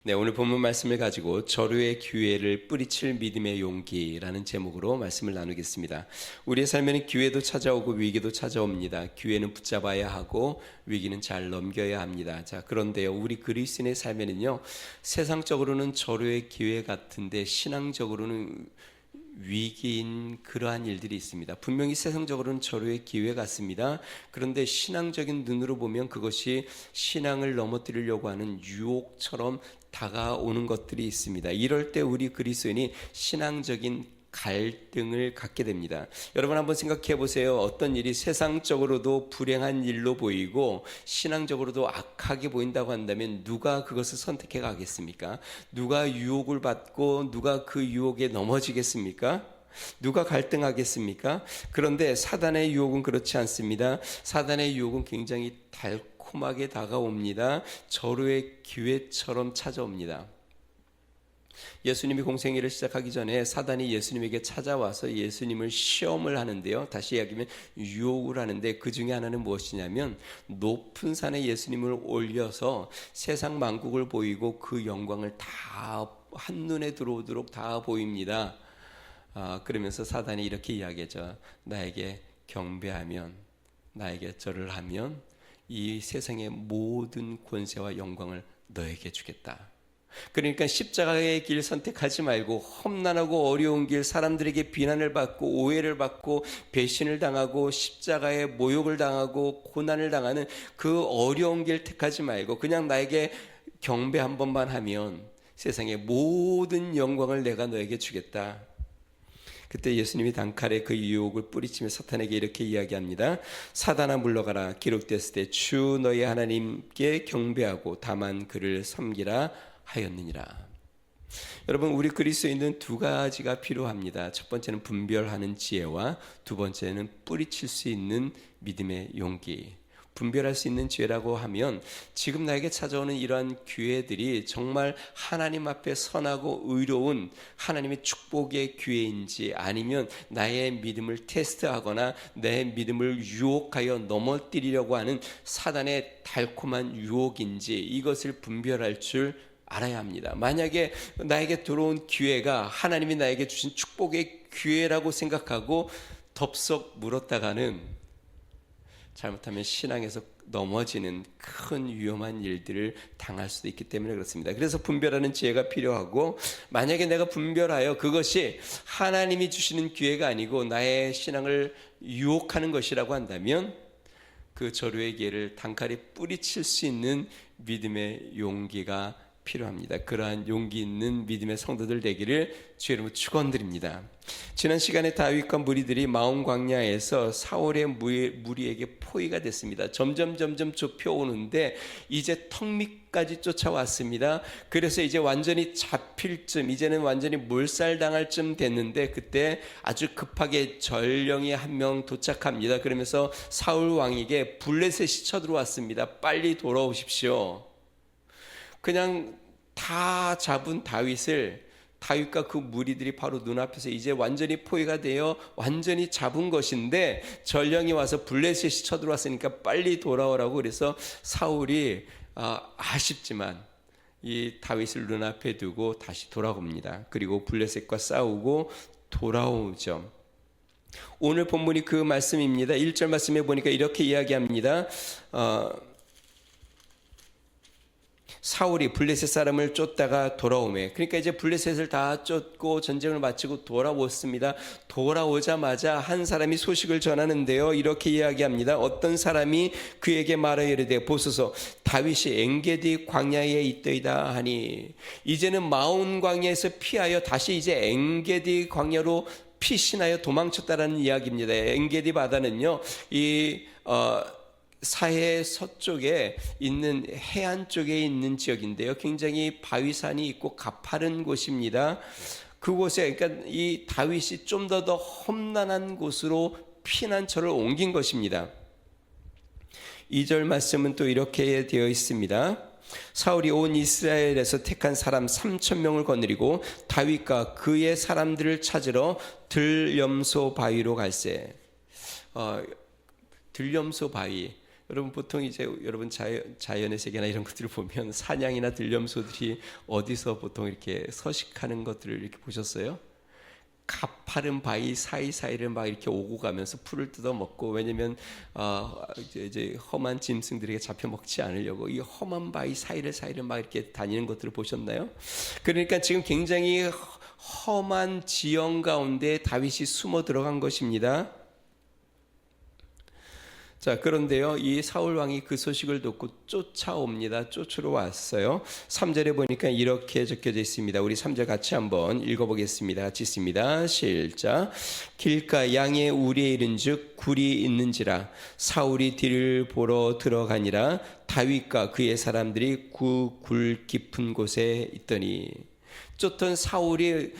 네, 오늘 본문 말씀을 가지고 저류의 기회를 뿌리칠 믿음의 용기라는 제목으로 말씀을 나누겠습니다. 우리의 삶에는 기회도 찾아오고 위기도 찾아옵니다. 기회는 붙잡아야 하고 위기는 잘 넘겨야 합니다. 자, 그런데요, 우리 그리스도인의 삶에는요, 세상적으로는 저류의 기회 같은데 신앙적으로는 위기인 그러한 일들이 있습니다. 분명히 세상적으로는 저류의 기회 같습니다. 그런데 신앙적인 눈으로 보면 그것이 신앙을 넘어뜨리려고 하는 유혹처럼 다가오는 것들이 있습니다. 이럴 때 우리 그리스도인이 신앙적인 갈등을 갖게 됩니다. 여러분 한번 생각해 보세요. 어떤 일이 세상적으로도 불행한 일로 보이고 신앙적으로도 악하게 보인다고 한다면 누가 그것을 선택해 가겠습니까? 누가 유혹을 받고 누가 그 유혹에 넘어지겠습니까? 누가 갈등하겠습니까? 그런데 사단의 유혹은 그렇지 않습니다. 사단의 유혹은 굉장히 달콤하게 다가옵니다. 절호의 기회처럼 찾아옵니다. 예수님이 공생애를 시작하기 전에 사단이 예수님에게 찾아와서 예수님을 시험을 하는데요. 다시 이야기하면 유혹을 하는데 그 중에 하나는 무엇이냐면 높은 산에 예수님을 올려서 세상 만국을 보이고 그 영광을 다 한눈에 들어오도록 다 보입니다. 그러면서 사단이 이렇게 이야기하죠. 나에게 경배하면, 나에게 절을 하면 이 세상의 모든 권세와 영광을 너에게 주겠다. 그러니까 십자가의 길 선택하지 말고 험난하고 어려운 길, 사람들에게 비난을 받고 오해를 받고 배신을 당하고 십자가의 모욕을 당하고 고난을 당하는 그 어려운 길 택하지 말고 그냥 나에게 경배 한 번만 하면 세상의 모든 영광을 내가 너에게 주겠다. 그때 예수님이 단칼에 그 유혹을 뿌리치며 사탄에게 이렇게 이야기합니다. 사단아 물러가라. 기록됐을 때 주 너희 하나님께 경배하고 다만 그를 섬기라 하였느니라. 여러분, 우리 그리스도인은 두 가지가 필요합니다. 첫 번째는 분별하는 지혜와 두 번째는 뿌리칠 수 있는 믿음의 용기. 분별할 수 있는 지혜라고 하면 지금 나에게 찾아오는 이러한 기회들이 정말 하나님 앞에 선하고 의로운 하나님의 축복의 기회인지 아니면 나의 믿음을 테스트하거나 내 믿음을 유혹하여 넘어뜨리려고 하는 사단의 달콤한 유혹인지 이것을 분별할 줄 알아야 합니다. 만약에 나에게 들어온 기회가 하나님이 나에게 주신 축복의 기회라고 생각하고 덥석 물었다가는 잘못하면 신앙에서 넘어지는 큰 위험한 일들을 당할 수도 있기 때문에 그렇습니다. 그래서 분별하는 지혜가 필요하고 만약에 내가 분별하여 그것이 하나님이 주시는 기회가 아니고 나의 신앙을 유혹하는 것이라고 한다면 그 저류의 기회를 단칼에 뿌리칠 수 있는 믿음의 용기가 필요합니다. 그러한 용기 있는 믿음의 성도들 되기를 주의 이름으로 축원드립니다. 지난 시간에 다윗과 무리들이 마온 광야에서 사울의 무리에게 포위가 됐습니다. 점점 좁혀오는데 이제 턱 밑까지 쫓아왔습니다. 그래서 이제 완전히 잡힐 쯤, 이제는 완전히 몰살당할 쯤 됐는데 그때 아주 급하게 전령이 한 명 도착합니다. 그러면서 사울 왕에게 블레셋이 쳐들어왔습니다. 빨리 돌아오십시오. 그냥 다 잡은 다윗과 그 무리들이 바로 눈앞에서 이제 완전히 포위가 되어 완전히 잡은 것인데 전령이 와서 블레셋이 쳐들어왔으니까 빨리 돌아오라고 그래서 사울이 아쉽지만 이 다윗을 눈앞에 두고 다시 돌아옵니다. 그리고 블레셋과 싸우고 돌아오죠. 오늘 본문이 그 말씀입니다. 1절 말씀에 보니까 이렇게 이야기합니다. 사울이 블레셋 사람을 쫓다가 돌아오매. 그러니까 이제 블레셋을 다 쫓고 전쟁을 마치고 돌아왔습니다. 돌아오자마자 한 사람이 소식을 전하는데요. 이렇게 이야기합니다. 어떤 사람이 그에게 말하여 이르되 보소서 다윗이 엔게디 광야에 있더이다 하니 이제는 마온 광야에서 피하여 다시 이제 엔게디 광야로 피신하여 도망쳤다라는 이야기입니다. 엔게디 바다는요. 사해 서쪽에 있는 해안 쪽에 있는 지역인데요. 굉장히 바위산이 있고 가파른 곳입니다. 그곳에 그러니까 이 다윗이 좀 더 험난한 곳으로 피난처를 옮긴 것입니다. 2절 말씀은 또 이렇게 되어 있습니다. 사울이 온 이스라엘에서 택한 사람 3,000명을 거느리고 다윗과 그의 사람들을 찾으러 들염소 바위로 갈새. 들염소 바위. 여러분 보통 이제 여러분 자연의 세계나 이런 것들을 보면 사냥이나 들염소들이 어디서 보통 이렇게 서식하는 것들을 이렇게 보셨어요? 가파른 바위 사이사이를 막 이렇게 오고 가면서 풀을 뜯어 먹고, 왜냐면 이제 험한 짐승들에게 잡혀 먹지 않으려고 이 험한 바위 사이를 막 이렇게 다니는 것들을 보셨나요? 그러니까 지금 굉장히 험한 지형 가운데 다윗이 숨어 들어간 것입니다. 자, 그런데요, 이 사울 왕이 그 소식을 듣고 쫓아옵니다. 쫓으러 왔어요. 3절에 보니까 이렇게 적혀져 있습니다. 우리 3절 같이 한번 읽어보겠습니다. 같이 있습니다. 시작. 길가 양의 우리에 이른즉 굴이 있는지라 사울이 뒤를 보러 들어가니라 다윗과 그의 사람들이 그 굴 깊은 곳에 있더니. 쫓던 사울이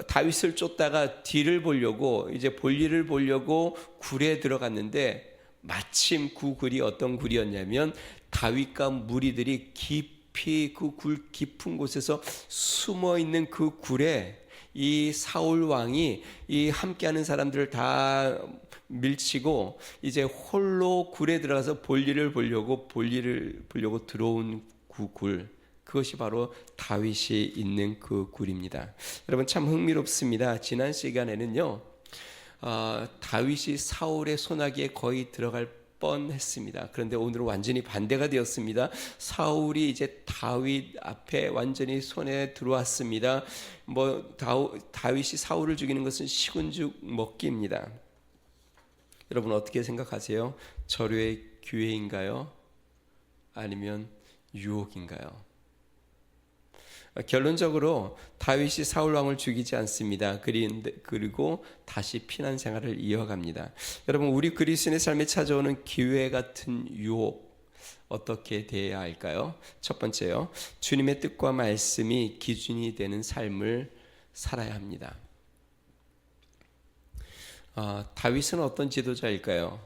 다윗을 쫓다가 뒤를 보려고, 이제 볼일을 보려고 굴에 들어갔는데, 마침 그 굴이 어떤 굴이었냐면 다윗과 무리들이 깊이 그 굴 깊은 곳에서 숨어 있는 그 굴에 이 사울 왕이 이 함께하는 사람들을 다 밀치고 이제 홀로 굴에 들어가서 볼일을 보려고 들어온 그 굴, 그것이 바로 다윗이 있는 그 굴입니다. 여러분 참 흥미롭습니다. 지난 시간에는요, 다윗이 사울의 손아귀에 거의 들어갈 뻔했습니다. 그런데 오늘은 완전히 반대가 되었습니다. 사울이 이제 다윗 앞에 완전히 손에 들어왔습니다. 다윗이 사울을 죽이는 것은 식은죽 먹기입니다. 여러분 어떻게 생각하세요? 절호의 기회인가요? 아니면 유혹인가요? 결론적으로 다윗이 사울 왕을 죽이지 않습니다. 그리고 다시 피난 생활을 이어갑니다. 여러분, 우리 그리스도인의 삶에 찾아오는 기회 같은 유혹 어떻게 대해야 할까요? 첫 번째요, 주님의 뜻과 말씀이 기준이 되는 삶을 살아야 합니다. 다윗은 어떤 지도자일까요?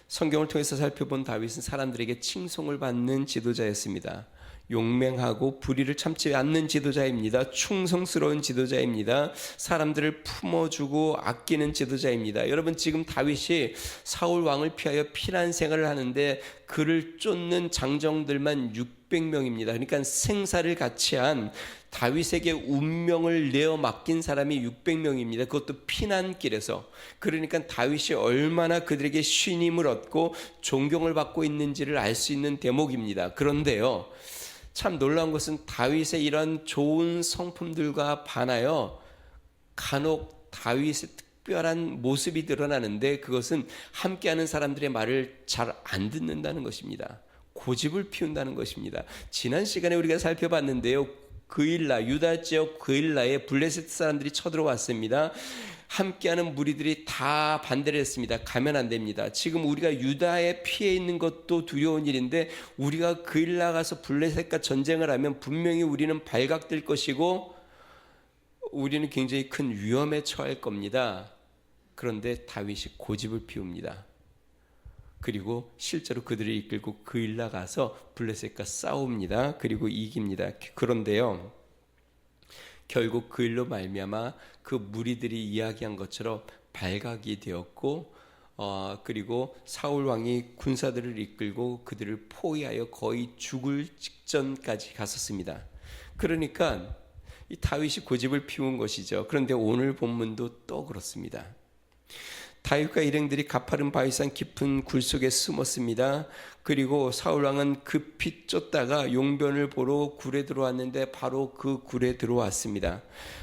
성경을 통해서 살펴본 다윗은 사람들에게 칭송을 받는 지도자였습니다. 용맹하고 불의를 참지 않는 지도자입니다. 충성스러운 지도자입니다. 사람들을 품어주고 아끼는 지도자입니다. 여러분, 지금 다윗이 사울 왕을 피하여 피난 생활을 하는데 그를 쫓는 장정들만 600명입니다. 그러니까 생사를 같이 한 다윗에게 운명을 내어 맡긴 사람이 600명입니다. 그것도 피난길에서. 그러니까 다윗이 얼마나 그들에게 신임을 얻고 존경을 받고 있는지를 알 수 있는 대목입니다. 그런데요, 참 놀라운 것은 다윗의 이런 좋은 성품들과 반하여 간혹 다윗의 특별한 모습이 드러나는데, 그것은 함께하는 사람들의 말을 잘 안 듣는다는 것입니다. 고집을 피운다는 것입니다. 지난 시간에 우리가 살펴봤는데요, 그일라, 유다 지역 그일라에 블레셋 사람들이 쳐들어왔습니다. 함께하는 무리들이 다 반대를 했습니다. 가면 안 됩니다. 지금 우리가 유다에 피해 있는 것도 두려운 일인데, 우리가 그일라 가서 블레셋과 전쟁을 하면 분명히 우리는 발각될 것이고 우리는 굉장히 큰 위험에 처할 겁니다. 그런데 다윗이 고집을 피웁니다. 그리고 실제로 그들을 이끌고 그일라 가서 블레셋과 싸웁니다. 그리고 이깁니다. 그런데요, 결국 그 일로 말미암아 그 무리들이 이야기한 것처럼 발각이 되었고, 그리고 사울 왕이 군사들을 이끌고 그들을 포위하여 거의 죽을 직전까지 갔었습니다. 그러니까 이 다윗이 고집을 피운 것이죠. 그런데 오늘 본문도 또 그렇습니다. 다윗과 일행들이 가파른 바위산 깊은 굴 속에 숨었습니다. 그리고 사울왕은 급히 쫓다가 용변을 보러 굴에 들어왔는데 바로 그 굴에 들어왔습니다.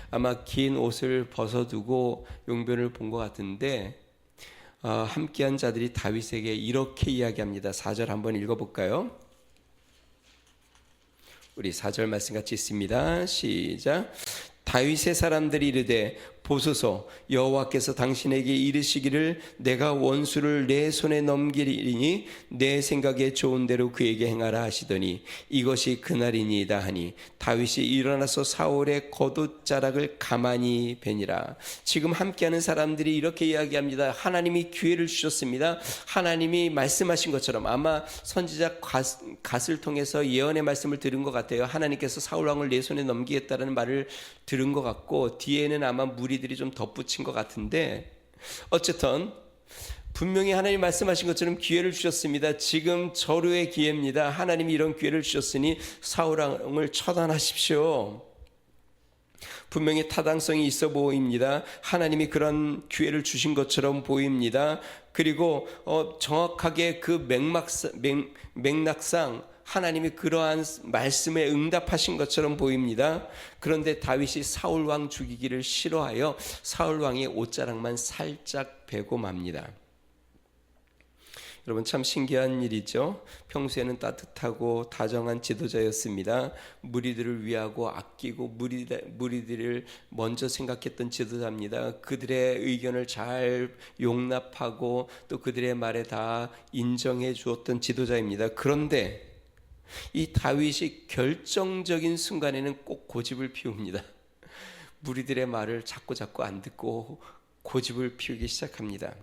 아마 긴 옷을 벗어두고 용변을 본 것 같은데, 함께한 자들이 다윗에게 이렇게 이야기합니다. 4절 한번 읽어볼까요? 우리 4절 말씀 같이 있습니다. 시작. 다윗의 사람들이 이르되 보소서, 여호와께서 당신에게 이르시기를 내가 원수를 내 손에 넘기리니 내 생각에 좋은 대로 그에게 행하라 하시더니 이것이 그날이니이다 하니 다윗이 일어나서 사울의 겉옷자락을 가만히 베니라. 지금 함께하는 사람들이 이렇게 이야기합니다. 하나님이 기회를 주셨습니다. 하나님이 말씀하신 것처럼, 아마 선지자 갓을 통해서 예언의 말씀을 들은 것 같아요. 하나님께서 사울왕을 내 손에 넘기겠다라는 말을 들은 것 같고, 뒤에는 아마 무리들이 좀 덧붙인 것 같은데, 어쨌든 분명히 하나님 말씀하신 것처럼 기회를 주셨습니다. 지금 절호의 기회입니다. 하나님이 이런 기회를 주셨으니 사울 왕을 처단하십시오. 분명히 타당성이 있어 보입니다. 하나님이 그런 기회를 주신 것처럼 보입니다. 그리고 정확하게 그 맥락상 하나님이 그러한 말씀에 응답하신 것처럼 보입니다. 그런데 다윗이 사울 왕 죽이기를 싫어하여 사울 왕의 옷자락만 살짝 베고 맙니다. 여러분, 참 신기한 일이죠. 평소에는 따뜻하고 다정한 지도자였습니다. 무리들을 위하고 아끼고 무리들을 먼저 생각했던 지도자입니다. 그들의 의견을 잘 용납하고 또 그들의 말에 다 인정해 주었던 지도자입니다. 그런데 이 다윗이 결정적인 순간에는 꼭 고집을 피웁니다. 무리들의 말을 자꾸 안 듣고 고집을 피우기 시작합니다.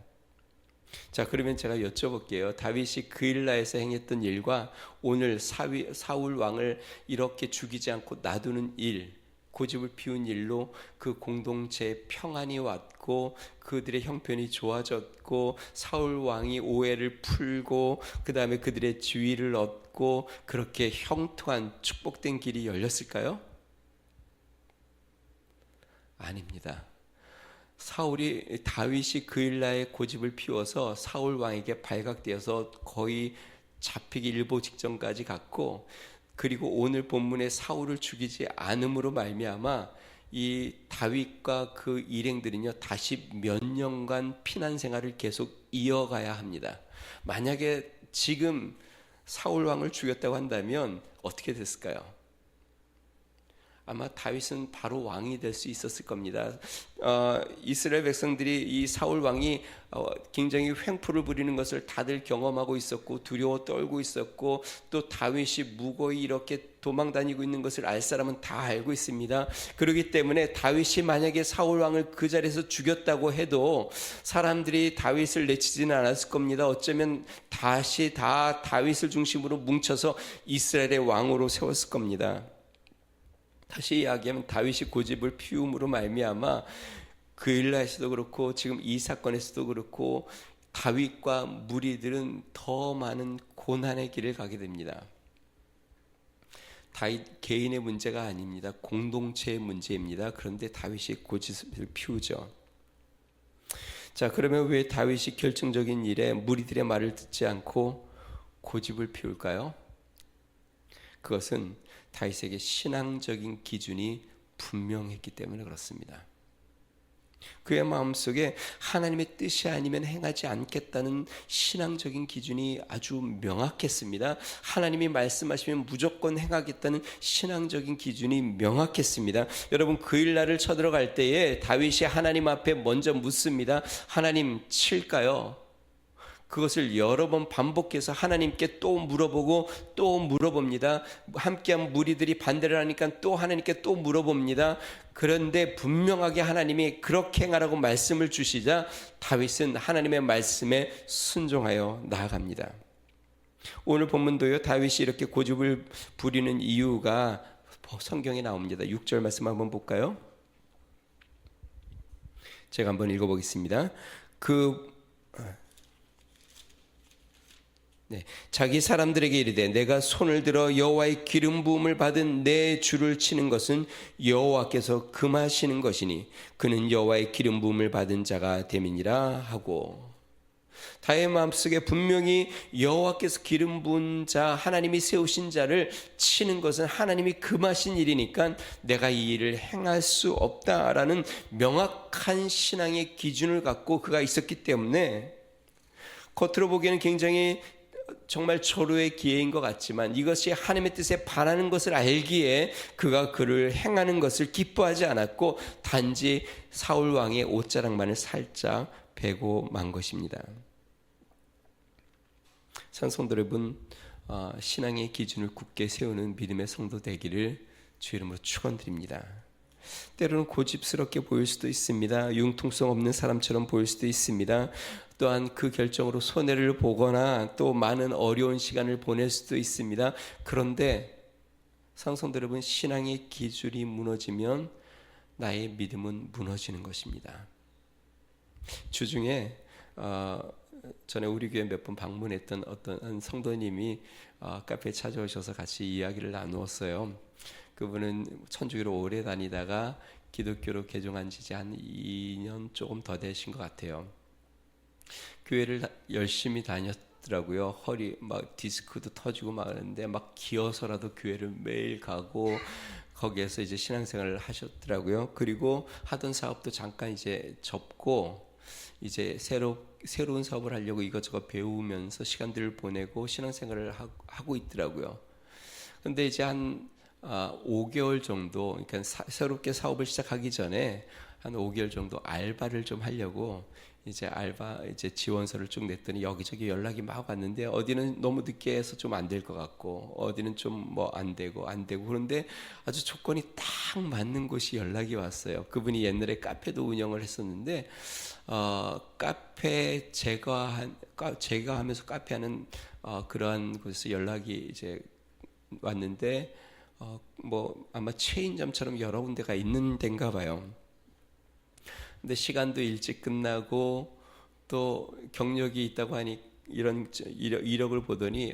자, 그러면 제가 여쭤볼게요. 다윗이 그일라에서 행했던 일과 오늘 사울 왕을 이렇게 죽이지 않고 놔두는 일, 고집을 피운 일로 그 공동체에 평안이 왔고 그들의 형편이 좋아졌고 사울 왕이 오해를 풀고 그 다음에 그들의 지위를 얻고 그렇게 형통한 축복된 길이 열렸을까요? 아닙니다. 다윗이 그일라의 고집을 피워서 사울 왕에게 발각되어서 거의 잡히기 일보 직전까지 갔고, 그리고 오늘 본문의 사울을 죽이지 않음으로 말미암아 이 다윗과 그 일행들은요 다시 몇 년간 피난 생활을 계속 이어가야 합니다. 만약에 지금 사울 왕을 죽였다고 한다면 어떻게 됐을까요? 아마 다윗은 바로 왕이 될 수 있었을 겁니다. 이스라엘 백성들이 이 사울 왕이 굉장히 횡포를 부리는 것을 다들 경험하고 있었고 두려워 떨고 있었고 또 다윗이 무고히 이렇게 도망 다니고 있는 것을 알 사람은 다 알고 있습니다. 그렇기 때문에 다윗이 만약에 사울 왕을 그 자리에서 죽였다고 해도 사람들이 다윗을 내치지는 않았을 겁니다. 어쩌면 다시 다 다윗을 중심으로 뭉쳐서 이스라엘의 왕으로 세웠을 겁니다. 다시 이야기하면 다윗이 고집을 피움으로 말미암아 그일라에서도 그렇고 지금 이 사건에서도 그렇고 다윗과 무리들은 더 많은 고난의 길을 가게 됩니다. 다윗 개인의 문제가 아닙니다. 공동체의 문제입니다. 그런데 다윗이 고집을 피우죠. 자, 그러면 왜 다윗이 결정적인 일에 무리들의 말을 듣지 않고 고집을 피울까요? 그것은 다윗에게 신앙적인 기준이 분명했기 때문에 그렇습니다. 그의 마음속에 하나님의 뜻이 아니면 행하지 않겠다는 신앙적인 기준이 아주 명확했습니다. 하나님이 말씀하시면 무조건 행하겠다는 신앙적인 기준이 명확했습니다. 여러분, 그일날을 쳐들어갈 때에 다윗이 하나님 앞에 먼저 묻습니다. 하나님, 칠까요? 그것을 여러 번 반복해서 하나님께 또 물어보고 또 물어봅니다. 함께한 무리들이 반대를 하니까 또 하나님께 또 물어봅니다. 그런데 분명하게 하나님이 그렇게 행하라고 말씀을 주시자 다윗은 하나님의 말씀에 순종하여 나아갑니다. 오늘 본문도요, 다윗이 이렇게 고집을 부리는 이유가 성경에 나옵니다. 6절 말씀 한번 볼까요? 제가 한번 읽어보겠습니다. 자기 사람들에게 이르되 내가 손을 들어 여호와의 기름 부음을 받은 내 주를 치는 것은 여호와께서 금하시는 것이니 그는 여호와의 기름 부음을 받은 자가 됨이니라 하고, 다윗의 마음속에 분명히 여호와께서 기름 부은 자, 하나님이 세우신 자를 치는 것은 하나님이 금하신 일이니까 내가 이 일을 행할 수 없다라는 명확한 신앙의 기준을 갖고 그가 있었기 때문에 겉으로 보기에는 굉장히 정말 절호의 기회인 것 같지만 이것이 하나님의 뜻에 반하는 것을 알기에 그가 그를 행하는 것을 기뻐하지 않았고 단지 사울 왕의 옷자락만을 살짝 베고 만 것입니다. 성도 여러분, 신앙의 기준을 굳게 세우는 믿음의 성도 되기를 주 이름으로 축원드립니다. 때로는 고집스럽게 보일 수도 있습니다. 융통성 없는 사람처럼 보일 수도 있습니다. 또한 그 결정으로 손해를 보거나 또 많은 어려운 시간을 보낼 수도 있습니다. 그런데 성도 여러분, 신앙의 기준이 무너지면 나의 믿음은 무너지는 것입니다. 주중에 전에 우리 교회 몇 번 방문했던 어떤 성도님이 카페에 찾아오셔서 같이 이야기를 나누었어요. 그분은 천주교로 오래 다니다가 기독교로 개종한 지 한 2년 조금 더 되신 것 같아요. 교회를 열심히 다녔더라고요. 허리 막 디스크도 터지고 막 하는데 막 기어서라도 교회를 매일 가고 거기에서 이제 신앙생활을 하셨더라고요. 그리고 하던 사업도 잠깐 이제 접고 이제 새로운 사업을 하려고 이것저것 배우면서 시간들을 보내고 신앙생활을 하고 있더라고요. 근데 이제 한 5개월 정도, 그러니까 새롭게 사업을 시작하기 전에 한 5개월 정도 알바를 좀 하려고 이제 이제 지원서를 쭉 냈더니 여기저기 연락이 막 왔는데 어디는 너무 늦게 해서 좀 안 될 것 같고 어디는 좀 뭐 안 되고 그런데 아주 조건이 딱 맞는 곳이 연락이 왔어요. 그분이 옛날에 카페도 운영을 했었는데 카페 제가 하면서 카페하는 그러한 곳에서 연락이 이제 왔는데 뭐 아마 체인점처럼 여러 군데가 있는 데인가 봐요. 근데 시간도 일찍 끝나고 또 경력이 있다고 하니 이런 이력을 보더니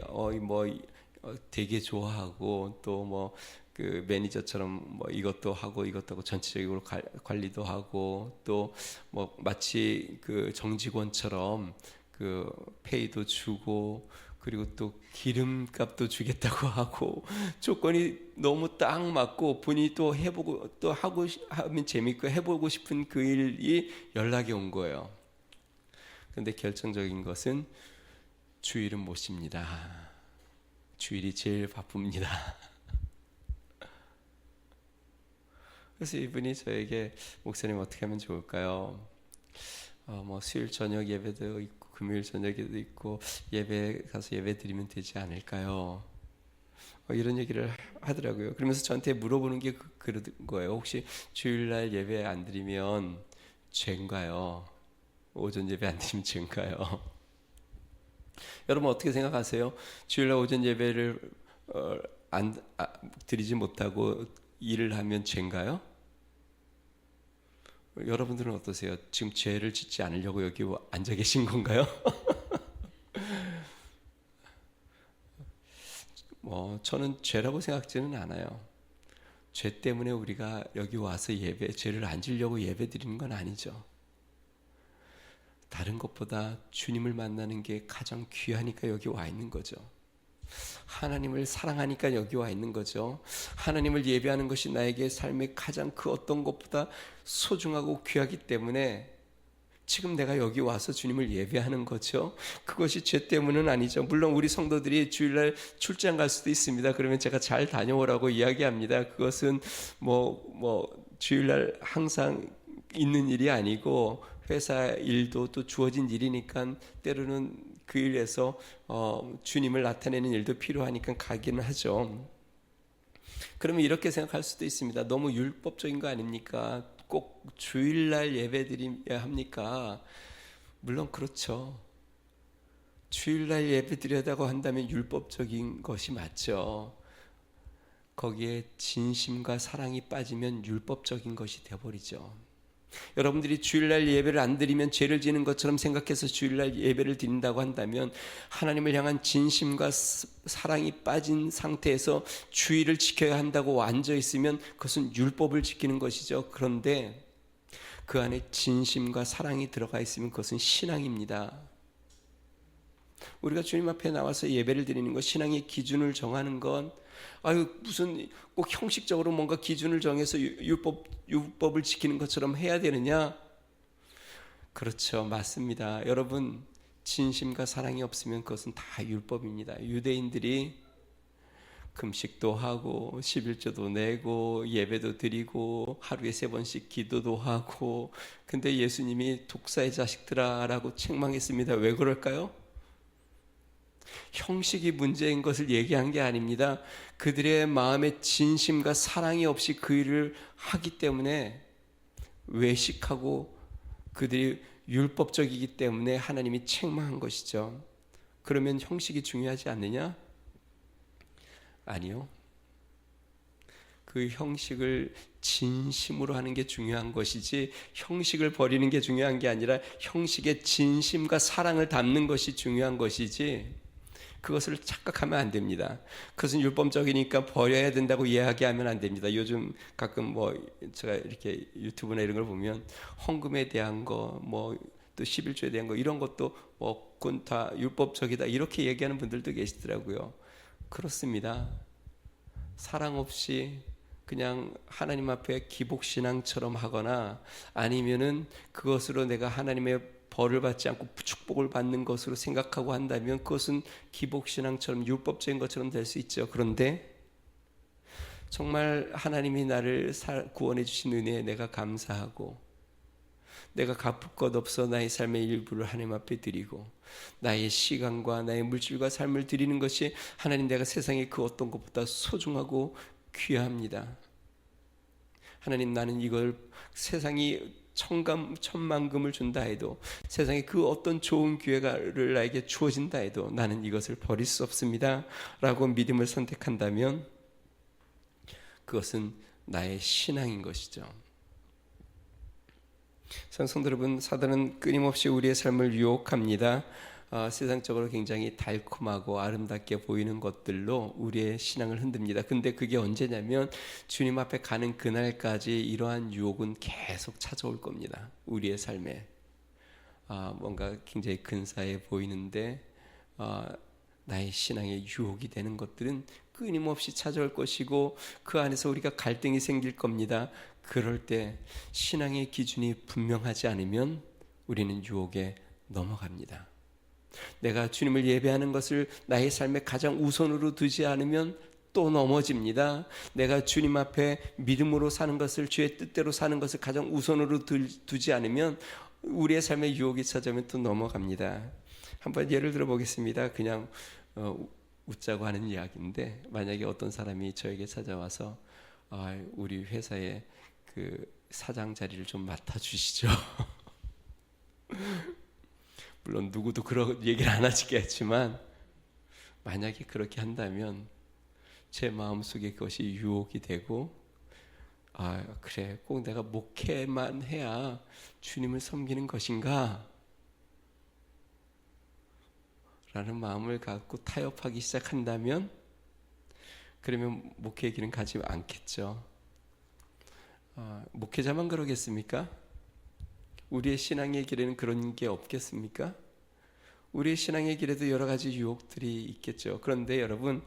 되게 좋아하고 또 뭐 그 매니저처럼 뭐 이것도 하고 전체적으로 관리도 하고 또 뭐 마치 그 정직원처럼 그 페이도 주고 그리고 또 기름값도 주겠다고 하고 조건이 너무 딱 맞고 본인이 또 해보고 또 하면 재밌고 해보고 싶은 그 일이 연락이 온 거예요. 근데 결정적인 것은 주일은 못 쉽니다. 주일이 제일 바쁩니다. 그래서 이분이 저에게 목사님 어떻게 하면 좋을까요? 뭐 수요일 저녁 예배도 있고 금요일 저녁에도 있고 예배 가서 예배 드리면 되지 않을까요? 이런 얘기를 하더라고요. 그러면서 저한테 물어보는 게 그런 거예요. 혹시 주일날 예배 안 드리면 죄인가요? 오전 예배 안 드리면 죄인가요? 여러분 어떻게 생각하세요? 주일날 오전 예배를 드리지 못하고 일을 하면 죄인가요? 여러분들은 어떠세요? 지금 죄를 짓지 않으려고 여기 앉아 계신 건가요? 저는 죄라고 생각지는 않아요. 죄 때문에 우리가 여기 와서 죄를 안 지려고 예배 드리는 건 아니죠. 다른 것보다 주님을 만나는 게 가장 귀하니까 여기 와 있는 거죠. 하나님을 사랑하니까 여기 와 있는 거죠. 하나님을 예배하는 것이 나에게 삶의 가장 그 어떤 것보다 소중하고 귀하기 때문에 지금 내가 여기 와서 주님을 예배하는 거죠. 그것이 죄 때문은 아니죠. 물론 우리 성도들이 주일날 출장 갈 수도 있습니다. 그러면 제가 잘 다녀오라고 이야기합니다. 그것은 주일날 항상 있는 일이 아니고 회사 일도 또 주어진 일이니까 때로는 그 일에서 주님을 나타내는 일도 필요하니까 가기는 하죠. 그러면 이렇게 생각할 수도 있습니다. 너무 율법적인 거 아닙니까? 꼭 주일날 예배 드려야 합니까? 물론 그렇죠. 주일날 예배 드려야다고 한다면 율법적인 것이 맞죠. 거기에 진심과 사랑이 빠지면 율법적인 것이 되어버리죠. 여러분들이 주일날 예배를 안 드리면 죄를 지는 것처럼 생각해서 주일날 예배를 드린다고 한다면 하나님을 향한 진심과 사랑이 빠진 상태에서 주일을 지켜야 한다고 앉아 있으면 그것은 율법을 지키는 것이죠. 그런데 그 안에 진심과 사랑이 들어가 있으면 그것은 신앙입니다. 우리가 주님 앞에 나와서 예배를 드리는 것, 신앙의 기준을 정하는 건 무슨 꼭 형식적으로 뭔가 기준을 정해서 율법을 지키는 것처럼 해야 되느냐? 그렇죠. 맞습니다. 여러분, 진심과 사랑이 없으면 그것은 다 율법입니다. 유대인들이 금식도 하고 11조도 내고 예배도 드리고 하루에 3번씩 기도도 하고 근데 예수님이 독사의 자식들아라고 책망했습니다. 왜 그럴까요? 형식이 문제인 것을 얘기한 게 아닙니다. 그들의 마음에 진심과 사랑이 없이 그 일을 하기 때문에 외식하고 그들이 율법적이기 때문에 하나님이 책망한 것이죠. 그러면 형식이 중요하지 않느냐? 아니요. 그 형식을 진심으로 하는 게 중요한 것이지 형식을 버리는 게 중요한 게 아니라 형식의 진심과 사랑을 담는 것이 중요한 것이지 그것을 착각하면 안 됩니다. 그것은 율법적이니까 버려야 된다고 이야기하면 안 됩니다. 요즘 가끔 제가 이렇게 유튜브나 이런 걸 보면 헌금에 대한 거 또 11조에 대한 거 이런 것도 그건 다 율법적이다 이렇게 얘기하는 분들도 계시더라고요. 그렇습니다. 사랑 없이 그냥 하나님 앞에 기복신앙처럼 하거나 아니면은 그것으로 내가 하나님의 벌을 받지 않고 축복을 받는 것으로 생각하고 한다면 그것은 기복신앙처럼 율법적인 것처럼 될 수 있죠. 그런데 정말 하나님이 나를 구원해 주신 은혜에 내가 감사하고 내가 갚을 것 없어 나의 삶의 일부를 하나님 앞에 드리고 나의 시간과 나의 물질과 삶을 드리는 것이 하나님 내가 세상의 그 어떤 것보다 소중하고 귀합니다. 하나님 나는 이걸 세상이 천만금을 준다 해도 세상에 그 어떤 좋은 기회를 나에게 주어진다 해도 나는 이것을 버릴 수 없습니다 라고 믿음을 선택한다면 그것은 나의 신앙인 것이죠. 성도 여러분, 사단은 끊임없이 우리의 삶을 유혹합니다. 세상적으로 굉장히 달콤하고 아름답게 보이는 것들로 우리의 신앙을 흔듭니다. 근데 그게 언제냐면 주님 앞에 가는 그날까지 이러한 유혹은 계속 찾아올 겁니다. 우리의 삶에 뭔가 굉장히 근사해 보이는데 나의 신앙의 유혹이 되는 것들은 끊임없이 찾아올 것이고 그 안에서 우리가 갈등이 생길 겁니다. 그럴 때 신앙의 기준이 분명하지 않으면 우리는 유혹에 넘어갑니다. 내가 주님을 예배하는 것을 나의 삶에 가장 우선으로 두지 않으면 또 넘어집니다. 내가 주님 앞에 믿음으로 사는 것을 주의 뜻대로 사는 것을 가장 우선으로 두지 않으면 우리의 삶에 유혹이 찾아오면 또 넘어갑니다. 한번 예를 들어 보겠습니다. 그냥 웃자고 하는 이야기인데 만약에 어떤 사람이 저에게 찾아와서 우리 회사에 그 사장 자리를 좀 맡아주시죠. 물론 누구도 그런 얘기를 안 하시겠지만 만약에 그렇게 한다면 제 마음속에 그것이 유혹이 되고 그래 꼭 내가 목회만 해야 주님을 섬기는 것인가 라는 마음을 갖고 타협하기 시작한다면 그러면 목회의 길은 가지 않겠죠. 목회자만 그러겠습니까? 우리의 신앙의 길에는 그런 게 없겠습니까? 우리의 신앙의 길에도 여러 가지 유혹들이 있겠죠. 그런데 여러분,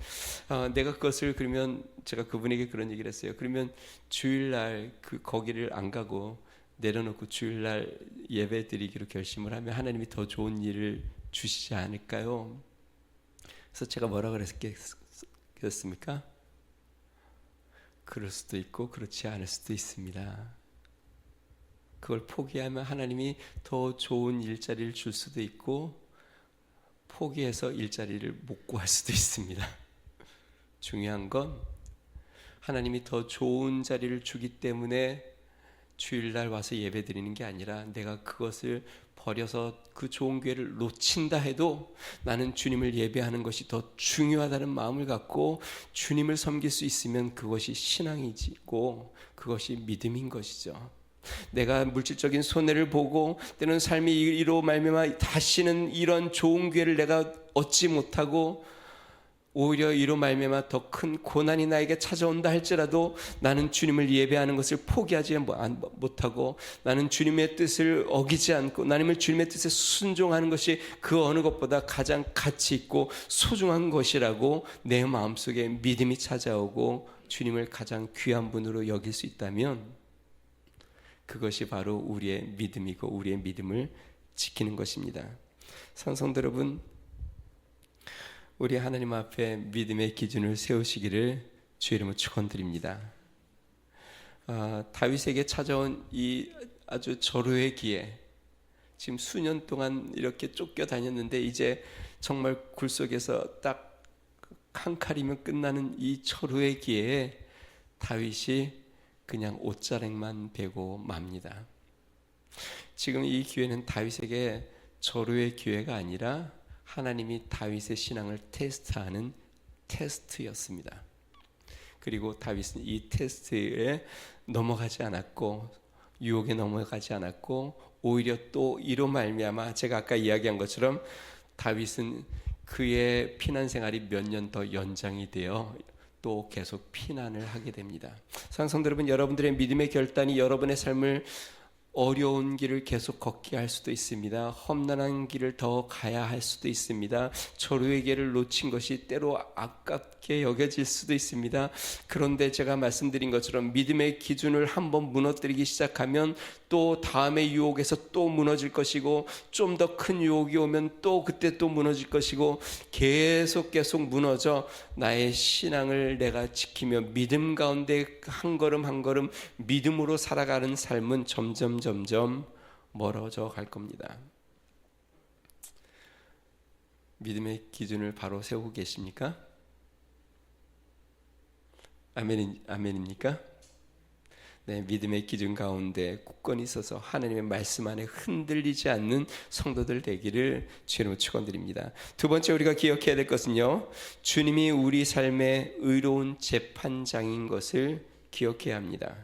내가 그것을 그러면 제가 그분에게 그런 얘기를 했어요. 그러면 주일날 거기를 안 가고 내려놓고 주일날 예배 드리기로 결심을 하면 하나님이 더 좋은 일을 주시지 않을까요? 그래서 제가 뭐라 그랬습니까? 그럴 수도 있고 그렇지 않을 수도 있습니다. 그걸 포기하면 하나님이 더 좋은 일자리를 줄 수도 있고 포기해서 일자리를 못 구할 수도 있습니다. 중요한 건 하나님이 더 좋은 자리를 주기 때문에 주일날 와서 예배 드리는 게 아니라 내가 그것을 버려서 그 좋은 기회를 놓친다 해도 나는 주님을 예배하는 것이 더 중요하다는 마음을 갖고 주님을 섬길 수 있으면 그것이 신앙이고 그것이 믿음인 것이죠. 내가 물질적인 손해를 보고 때는 삶이 이로 말미암아 다시는 이런 좋은 기회를 내가 얻지 못하고 오히려 이로 말미암아 더 큰 고난이 나에게 찾아온다 할지라도 나는 주님을 예배하는 것을 포기하지 못하고 나는 주님의 뜻을 어기지 않고 나는 주님의 뜻에 순종하는 것이 그 어느 것보다 가장 가치 있고 소중한 것이라고 내 마음속에 믿음이 찾아오고 주님을 가장 귀한 분으로 여길 수 있다면 그것이 바로 우리의 믿음이고 우리의 믿음을 지키는 것입니다. 성도 여러분, 우리 하나님 앞에 믿음의 기준을 세우시기를 주의 이름으로 축원드립니다. 다윗에게 찾아온 이 아주 절호의 기회, 지금 수년 동안 이렇게 쫓겨다녔는데 이제 정말 굴속에서 딱 한 칼이면 끝나는 이 절호의 기회에 다윗이 그냥 옷자락만 베고 맙니다. 지금 이 기회는 다윗에게 절호의 기회가 아니라 하나님이 다윗의 신앙을 테스트하는 테스트였습니다. 그리고 다윗은 이 테스트에 넘어가지 않았고 유혹에 넘어가지 않았고 오히려 또 이로 말미암아 제가 아까 이야기한 것처럼 다윗은 그의 피난 생활이 몇 년 더 연장이 되어 또 계속 피난을 하게 됩니다. 사랑성도 여러분, 여러분들의 믿음의 결단이 여러분의 삶을 어려운 길을 계속 걷게 할 수도 있습니다. 험난한 길을 더 가야 할 수도 있습니다. 절호의 길을 놓친 것이 때로 아깝게 여겨질 수도 있습니다. 그런데 제가 말씀드린 것처럼 믿음의 기준을 한번 무너뜨리기 시작하면 또 다음의 유혹에서 또 무너질 것이고 좀 더 큰 유혹이 오면 또 그때 또 무너질 것이고 계속 무너져 나의 신앙을 내가 지키며 믿음 가운데 한 걸음 한 걸음 믿음으로 살아가는 삶은 점점 멀어져 갈 겁니다. 믿음의 기준을 바로 세우고 계십니까? 아멘입니까? 네, 믿음의 기준 가운데 굳건히 있어서 하나님의 말씀 안에 흔들리지 않는 성도들 되기를 주님으로 축원드립니다. 두 번째 우리가 기억해야 될 것은요, 주님이 우리 삶의 의로운 재판장인 것을 기억해야 합니다.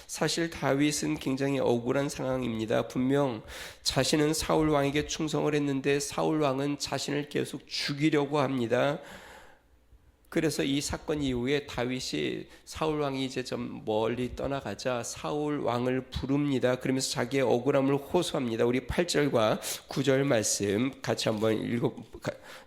사실 다윗은 굉장히 억울한 상황입니다. 분명 자신은 사울 왕에게 충성을 했는데 사울 왕은 자신을 계속 죽이려고 합니다. 그래서 이 사건 이후에 다윗이 사울 왕이 이제 좀 멀리 떠나가자 사울 왕을 부릅니다. 그러면서 자기의 억울함을 호소합니다. 우리 8절과 9절 말씀 같이 한번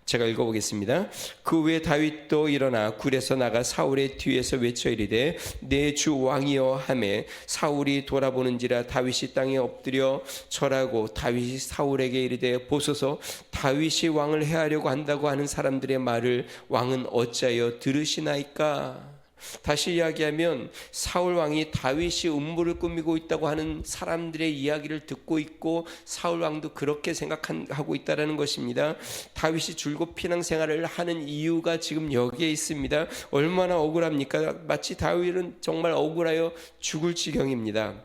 제가 읽어보겠습니다. 그 후에 다윗도 일어나 굴에서 나가 사울의 뒤에서 외쳐 이르되 내 주 왕이여 하매 사울이 돌아보는지라 다윗이 땅에 엎드려 절하고 다윗이 사울에게 이르되 보소서 다윗이 왕을 해하려고 한다고 하는 사람들의 말을 왕은 어찌하여 들으시나이까? 다시 이야기하면 사울 왕이 다윗이 음모를 꾸미고 있다고 하는 사람들의 이야기를 듣고 있고 사울 왕도 그렇게 생각하고 있다는 것입니다. 다윗이 줄곧 피난 생활을 하는 이유가 지금 여기에 있습니다. 얼마나 억울합니까? 마치 다윗은 정말 억울하여 죽을 지경입니다.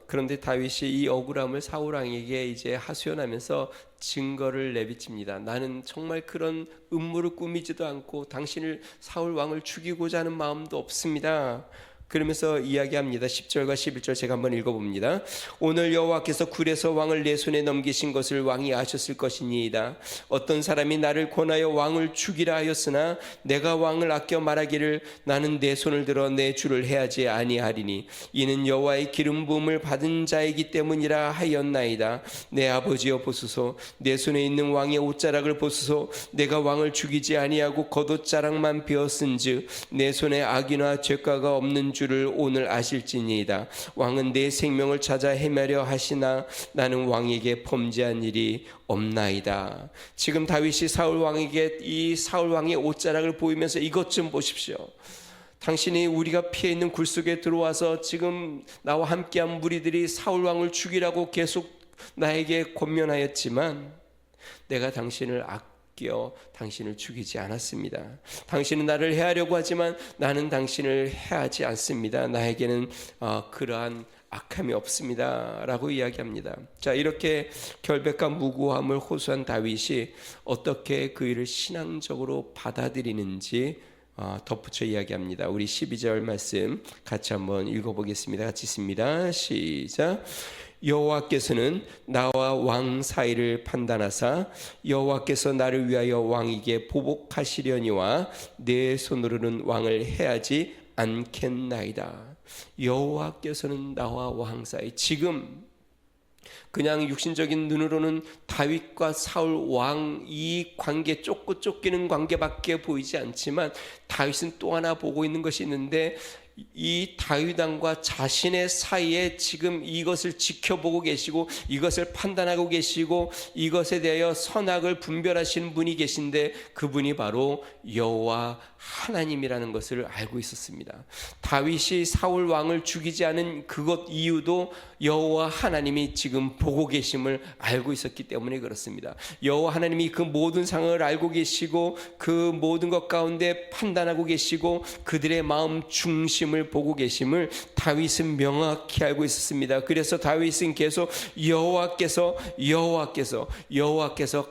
그런데 다윗이 이 억울함을 사울 왕에게 이제 하소연하면서 증거를 내비칩니다. 나는 정말 그런 음모를 꾸미지도 않고 당신을 사울 왕을 죽이고자 하는 마음도 없습니다. 그러면서 이야기합니다. 10절과 11절 제가 한번 읽어봅니다. 오늘 여호와께서 굴에서 왕을 내 손에 넘기신 것을 왕이 아셨을 것이니이다. 어떤 사람이 나를 권하여 왕을 죽이라 하였으나 내가 왕을 아껴 말하기를 나는 내 손을 들어 내 주를 해하지 아니하리니 이는 여호와의 기름 부음을 받은 자이기 때문이라 하였나이다. 내 아버지여 보소서 내 손에 있는 왕의 옷자락을 보소서 내가 왕을 죽이지 아니하고 겉옷자락만 베었은즉 내 손에 악이나 죄가가 없는 주를 오늘 아실지니이다. 왕은 내 생명을 찾아 헤매려 하시나 나는 왕에게 범죄한 일이 없나이다. 지금 다윗이 사울 왕에게 이 사울 왕의 옷자락을 보이면서 이것 좀 보십시오. 당신이 우리가 피해 있는 굴 속에 들어와서 지금 나와 함께한 무리들이 사울 왕을 죽이라고 계속 나에게 권면하였지만 내가 당신을 당신을 죽이지 않았습니다. 당신은 나를 해하려고 하지만 나는 당신을 해하지 않습니다. 나에게는 그러한 악함이 없습니다 라고 이야기합니다. 자, 이렇게 결백과 무고함을 호소한 다윗이 어떻게 그 일을 신앙적으로 받아들이는지 덧붙여 이야기합니다. 우리 12절 말씀 같이 한번 읽어보겠습니다. 같이 읽습니다. 시작. 여호와께서는 나와 왕 사이를 판단하사 여호와께서 나를 위하여 왕에게 보복하시려니와 내 손으로는 왕을 해하지 않겠나이다. 여호와께서는 나와 왕 사이, 지금 그냥 육신적인 눈으로는 다윗과 사울 왕 이 관계, 쫓고 쫓기는 관계밖에 보이지 않지만 다윗은 또 하나 보고 있는 것이 있는데 이 다윗 왕과 자신의 사이에 지금 이것을 지켜보고 계시고 이것을 판단하고 계시고 이것에 대하여 선악을 분별하시는 분이 계신데 그분이 바로 여호와 하나님이라는 것을 알고 있었습니다. 다윗이 사울 왕을 죽이지 않은 그것 이유도 여호와 하나님이 지금 보고 계심을 알고 있었기 때문에 그렇습니다. 여호와 하나님이 그 모든 상황을 알고 계시고 그 모든 것 가운데 판단 판단하고 계시고 그들의 마음 중심을 보고 계심을 다윗은 명확히 알고 있었습니다. 그래서 다윗은 계속 여호와께서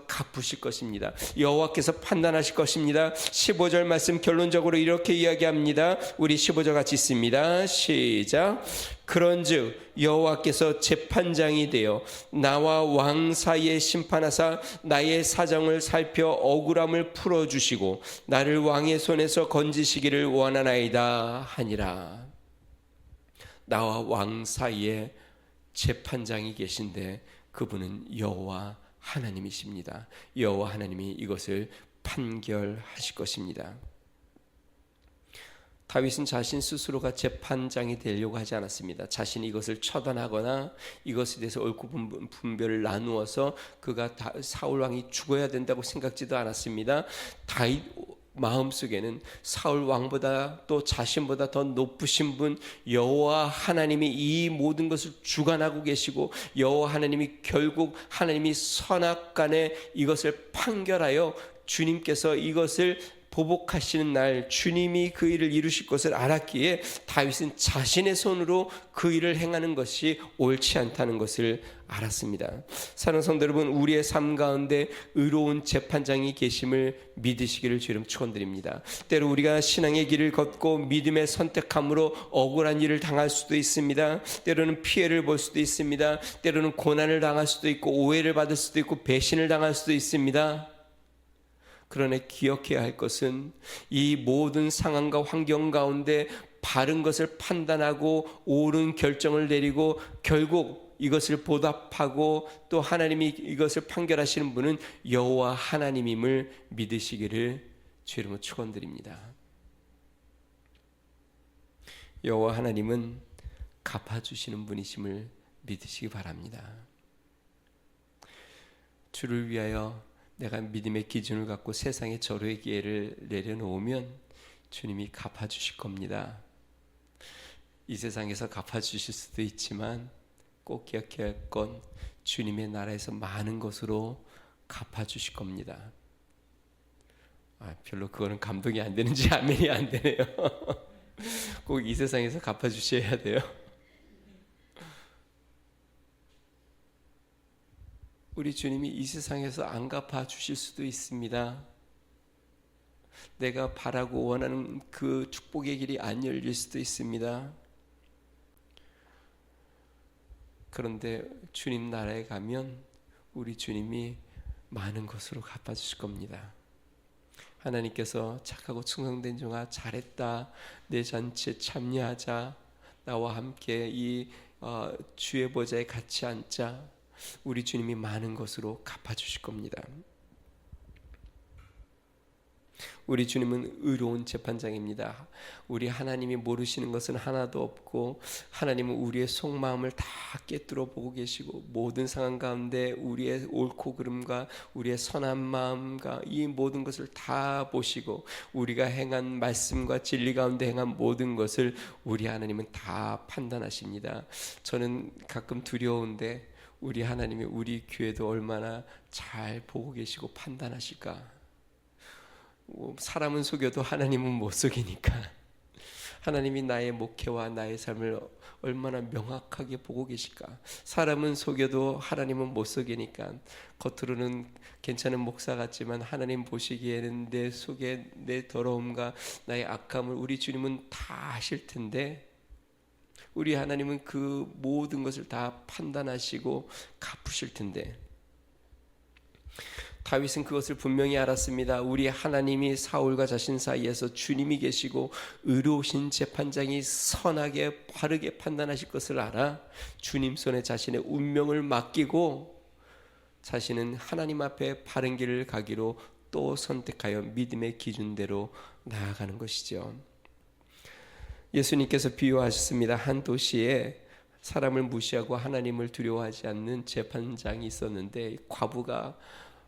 갚으실 것입니다. 여호와께서 판단하실 것입니다. 15절 말씀 결론적으로 이렇게 이야기합니다. 우리 15절 같이 있습니다. 시작. 그런즉 여호와께서 재판장이 되어 나와 왕 사이에 심판하사 나의 사정을 살펴 억울함을 풀어주시고 나를 왕의 손에서 건지시기를 원하나이다 하니라. 나와 왕 사이에 재판장이 계신데 그분은 여호와 하나님이십니다. 여호와 하나님이 이것을 판결하실 것입니다. 다윗은 자신 스스로가 재판장이 되려고 하지 않았습니다. 자신이 이것을 처단하거나 이것에 대해서 옳고 분별을 나누어서 그가 사울 왕이 죽어야 된다고 생각지도 않았습니다. 다윗 마음속에는 사울 왕보다 또 자신보다 더 높으신 분 여호와 하나님이 이 모든 것을 주관하고 계시고 여호와 하나님이 결국 하나님이 선악간에 이것을 판결하여 주님께서 이것을 보복하시는 날 주님이 그 일을 이루실 것을 알았기에 다윗은 자신의 손으로 그 일을 행하는 것이 옳지 않다는 것을 알았습니다. 사랑하는 성도 여러분, 우리의 삶 가운데 의로운 재판장이 계심을 믿으시기를 주님 축원드립니다. 때로 우리가 신앙의 길을 걷고 믿음의 선택함으로 억울한 일을 당할 수도 있습니다. 때로는 피해를 볼 수도 있습니다. 때로는 고난을 당할 수도 있고 오해를 받을 수도 있고 배신을 당할 수도 있습니다. 그러나 기억해야 할 것은 이 모든 상황과 환경 가운데 바른 것을 판단하고 옳은 결정을 내리고 결국 이것을 보답하고 또 하나님이 이것을 판결하시는 분은 여호와 하나님임을 믿으시기를 주의 이름으로 축원드립니다. 여호와 하나님은 갚아주시는 분이심을 믿으시기 바랍니다. 주를 위하여 내가 믿음의 기준을 갖고 세상에 절호의 기회를 내려놓으면 주님이 갚아주실 겁니다. 이 세상에서 갚아주실 수도 있지만 꼭 기억해야 할 건 주님의 나라에서 많은 것으로 갚아주실 겁니다. 별로 그거는 감동이 안 되는지 아멘이 안 되네요. 꼭 이 세상에서 갚아주셔야 돼요. 우리 주님이 이 세상에서 안 갚아주실 수도 있습니다. 내가 바라고 원하는 그 축복의 길이 안 열릴 수도 있습니다. 그런데 주님 나라에 가면 우리 주님이 많은 것으로 갚아주실 겁니다. 하나님께서 착하고 충성된 종아 잘했다. 내 잔치에 참여하자. 나와 함께 이 주의 보좌에 같이 앉자. 우리 주님이 많은 것으로 갚아주실 겁니다. 우리 주님은 의로운 재판장입니다. 우리 하나님이 모르시는 것은 하나도 없고 하나님은 우리의 속마음을 다 꿰뚫어 보고 계시고 모든 상황 가운데 우리의 옳고 그름과 우리의 선한 마음과 이 모든 것을 다 보시고 우리가 행한 말씀과 진리 가운데 행한 모든 것을 우리 하나님은 다 판단하십니다. 저는 가끔 두려운데 우리 하나님이 우리 교회도 얼마나 잘 보고 계시고 판단하실까. 사람은 속여도 하나님은 못 속이니까 하나님이 나의 목회와 나의 삶을 얼마나 명확하게 보고 계실까. 사람은 속여도 하나님은 못 속이니까 겉으로는 괜찮은 목사 같지만 하나님 보시기에는 내 속에 내 더러움과 나의 악함을 우리 주님은 다 아실 텐데 우리 하나님은 그 모든 것을 다 판단하시고 갚으실 텐데 다윗은 그것을 분명히 알았습니다. 우리 하나님이 사울과 자신 사이에서 주님이 계시고 의로우신 재판장이 선하게 바르게 판단하실 것을 알아 주님 손에 자신의 운명을 맡기고 자신은 하나님 앞에 바른 길을 가기로 또 선택하여 믿음의 기준대로 나아가는 것이죠. 예수님께서 비유하셨습니다. 한 도시에 사람을 무시하고 하나님을 두려워하지 않는 재판장이 있었는데 과부가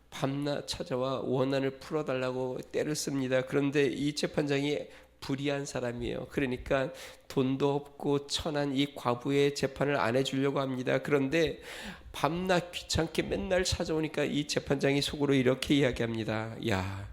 밤낮 찾아와 원한을 풀어달라고 때를 씁니다. 그런데 이 재판장이 불의한 사람이에요. 그러니까 돈도 없고 천한 이 과부의 재판을 안 해주려고 합니다. 그런데 밤낮 귀찮게 맨날 찾아오니까 이 재판장이 속으로 이렇게 이야기합니다. 야,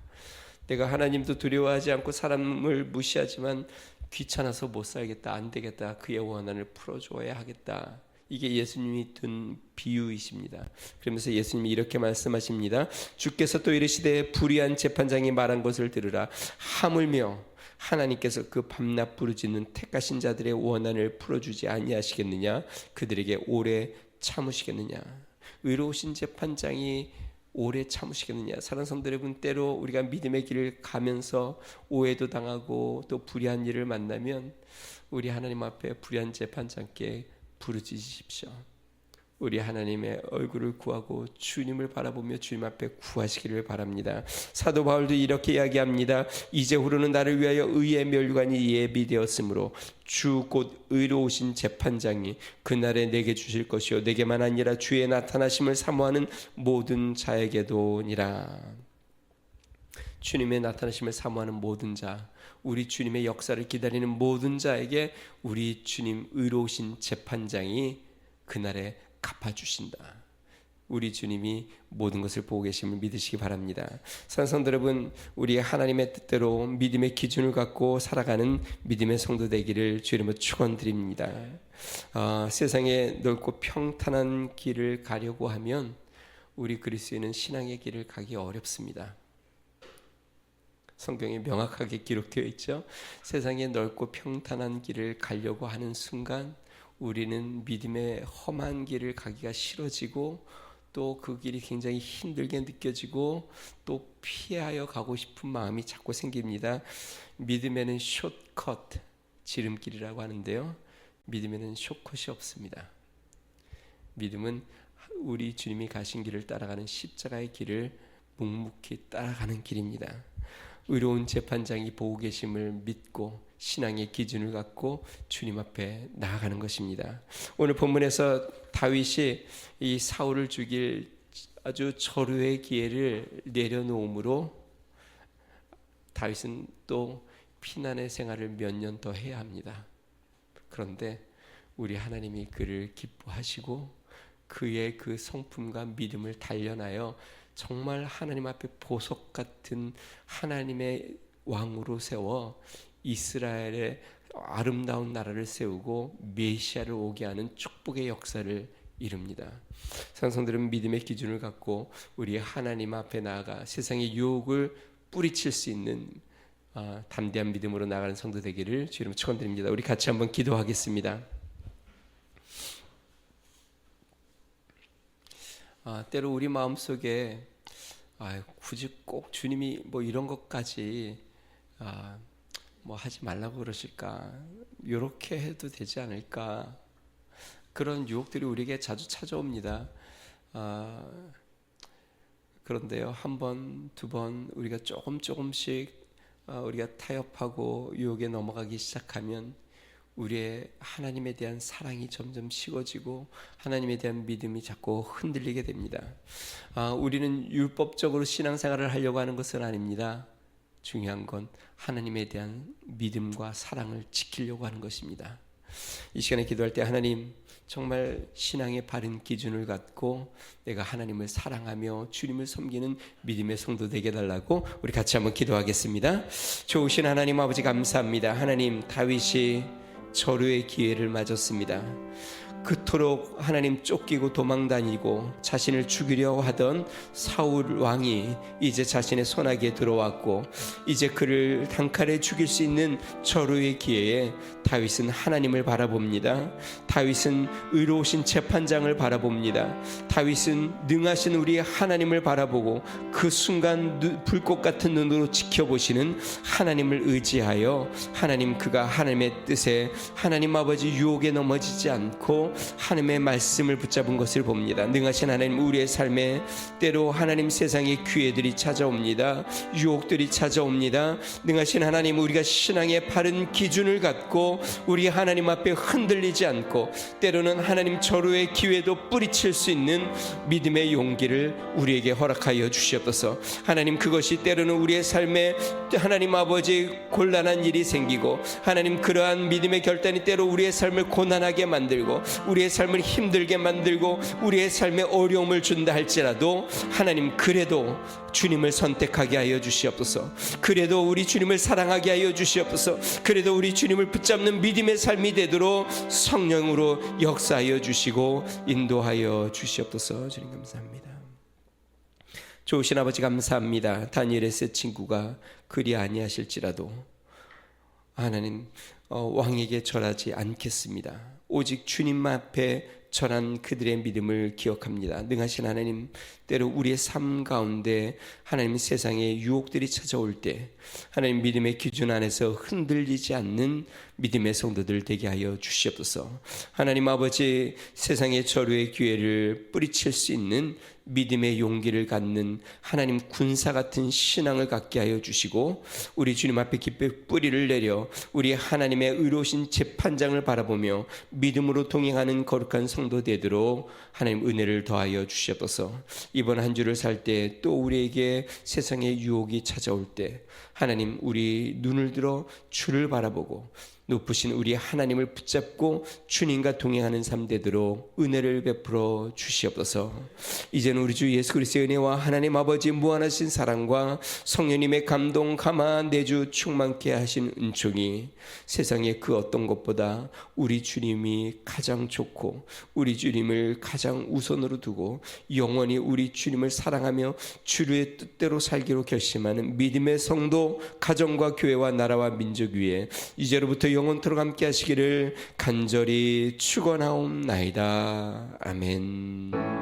내가 하나님도 두려워하지 않고 사람을 무시하지만 귀찮아서 못 살겠다, 안 되겠다, 그의 원한을 풀어줘야 하겠다. 이게 예수님이 든 비유이십니다. 그러면서 예수님이 이렇게 말씀하십니다. 주께서 또 이르시되 불의한 재판장이 말한 것을 들으라. 하물며 하나님께서 그 밤낮 부르짖는 택하신 자들의 원한을 풀어주지 아니하시겠느냐? 그들에게 오래 참으시겠느냐? 의로우신 재판장이 오래 참으시겠느냐? 사랑하는 성도 여러분, 때로 우리가 믿음의 길을 가면서 오해도 당하고 또 불의한 일을 만나면 우리 하나님 앞에 불의한 재판장께 부르짖으십시오. 우리 하나님의 얼굴을 구하고 주님을 바라보며 주님 앞에 구하시기를 바랍니다. 사도 바울도 이렇게 이야기합니다. 이제후로는 나를 위하여 의의 멸관이 예비되었으므로 주 곧 의로우신 재판장이 그날에 내게 주실 것이요 내게만 아니라 주의 나타나심을 사모하는 모든 자에게도니라. 주님의 나타나심을 사모하는 모든 자, 우리 주님의 역사를 기다리는 모든 자에게 우리 주님 의로우신 재판장이 그날에 갚아주신다. 우리 주님이 모든 것을 보고 계심을 믿으시기 바랍니다. 산성도 여러분, 우리 하나님의 뜻대로 믿음의 기준을 갖고 살아가는 믿음의 성도 되기를 주 이름으로 축원드립니다. 세상에 넓고 평탄한 길을 가려고 하면 우리 그리스도인은 신앙의 길을 가기 어렵습니다. 성경에 명확하게 기록되어 있죠. 세상에 넓고 평탄한 길을 가려고 하는 순간 우리는 믿음의 험한 길을 가기가 싫어지고 또 그 길이 굉장히 힘들게 느껴지고 또 피하여 가고 싶은 마음이 자꾸 생깁니다. 믿음에는 숏컷, 지름길이라고 하는데요. 믿음에는 숏컷이 없습니다. 믿음은 우리 주님이 가신 길을 따라가는 십자가의 길을 묵묵히 따라가는 길입니다. 의로운 재판장이 보고 계심을 믿고 신앙의 기준을 갖고 주님 앞에 나아가는 것입니다. 오늘 본문에서 다윗이 이 사울을 죽일 아주 절호의 기회를 내려놓음으로 다윗은 또 피난의 생활을 몇 년 더 해야 합니다. 그런데 우리 하나님이 그를 기뻐하시고 그의 그 성품과 믿음을 단련하여 정말 하나님 앞에 보석 같은 하나님의 왕으로 세워 이스라엘의 아름다운 나라를 세우고 메시아를 오게 하는 축복의 역사를 이룹니다. 상성들은 믿음의 기준을 갖고 우리 하나님 앞에 나아가 세상의 유혹을 뿌리칠 수 있는 담대한 믿음으로 나아가는 성도 되기를 주님 축원드립니다. 우리 같이 한번 기도하겠습니다. 때로 우리 마음속에 굳이 꼭 주님이 뭐 이런 것까지 뭐 하지 말라고 그러실까, 이렇게 해도 되지 않을까, 그런 유혹들이 우리에게 자주 찾아옵니다. 그런데요, 한 번, 두 번 우리가 조금씩 우리가 타협하고 유혹에 넘어가기 시작하면 우리의 하나님에 대한 사랑이 점점 식어지고 하나님에 대한 믿음이 자꾸 흔들리게 됩니다. 우리는 율법적으로 신앙생활을 하려고 하는 것은 아닙니다. 중요한 건 하나님에 대한 믿음과 사랑을 지키려고 하는 것입니다. 이 시간에 기도할 때 하나님, 정말 신앙의 바른 기준을 갖고 내가 하나님을 사랑하며 주님을 섬기는 믿음의 성도 되게 해달라고 우리 같이 한번 기도하겠습니다. 좋으신 하나님 아버지 감사합니다. 하나님, 다윗이 절호의 기회를 맞았습니다. 그토록 하나님 쫓기고 도망다니고 자신을 죽이려 하던 사울 왕이 이제 자신의 손아귀에 들어왔고 이제 그를 단칼에 죽일 수 있는 절호의 기회에 다윗은 하나님을 바라봅니다. 다윗은 의로우신 재판장을 바라봅니다. 다윗은 능하신 우리 하나님을 바라보고 그 순간 불꽃 같은 눈으로 지켜보시는 하나님을 의지하여 하나님, 그가 하나님의 뜻에 하나님 아버지 유혹에 넘어지지 않고 하나님의 말씀을 붙잡은 것을 봅니다. 능하신 하나님, 우리의 삶에 때로 하나님 세상의 기회들이 찾아옵니다. 유혹들이 찾아옵니다. 능하신 하나님, 우리가 신앙의 바른 기준을 갖고 우리 하나님 앞에 흔들리지 않고 때로는 하나님 절호의 기회도 뿌리칠 수 있는 믿음의 용기를 우리에게 허락하여 주시옵소서. 하나님, 그것이 때로는 우리의 삶에 하나님 아버지 곤란한 일이 생기고 하나님, 그러한 믿음의 결단이 때로 우리의 삶을 고난하게 만들고 우리의 삶을 힘들게 만들고 우리의 삶에 어려움을 준다 할지라도 하나님, 그래도 주님을 선택하게 하여 주시옵소서. 그래도 우리 주님을 사랑하게 하여 주시옵소서. 그래도 우리 주님을 붙잡는 믿음의 삶이 되도록 성령으로 역사하여 주시고 인도하여 주시옵소서. 주님 감사합니다. 좋으신 아버지 감사합니다. 다니엘의 세 친구가 그리 아니하실지라도 하나님, 왕에게 절하지 않겠습니다. 오직 주님 앞에 절한 그들의 믿음을 기억합니다. 능하신 하나님, 때로 우리의 삶 가운데 하나님, 세상의 유혹들이 찾아올 때 하나님, 믿음의 기준 안에서 흔들리지 않는 믿음의 성도들 되게 하여 주시옵소서. 하나님 아버지, 세상의 저류의 기회를 뿌리칠 수 있는 믿음의 용기를 갖는 하나님 군사 같은 신앙을 갖게 하여 주시고, 우리 주님 앞에 깊이 뿌리를 내려 우리 하나님의 의로우신 재판장을 바라보며 믿음으로 동행하는 거룩한 성도 되도록 하나님 은혜를 더하여 주시옵소서. 이번 한 주를 살 때 또 우리에게 세상의 유혹이 찾아올 때 하나님, 우리 눈을 들어 주를 바라보고 높으신 우리 하나님을 붙잡고 주님과 동행하는 삶 되도록 은혜를 베풀어 주시옵소서. 이제는 우리 주 예수 그리스도의 은혜와 하나님 아버지 무한하신 사랑과 성령님의 감동 감화 내주 충만케 하신 은총이 세상의 그 어떤 것보다 우리 주님이 가장 좋고 우리 주님을 가장 우선으로 두고 영원히 우리 주님을 사랑하며 주의 뜻대로 살기로 결심하는 믿음의 성도, 가정과 교회와 나라와 민족 위에 이제로부터 영원토록 함께 하시기를 간절히 축원하옵나이다. 아멘.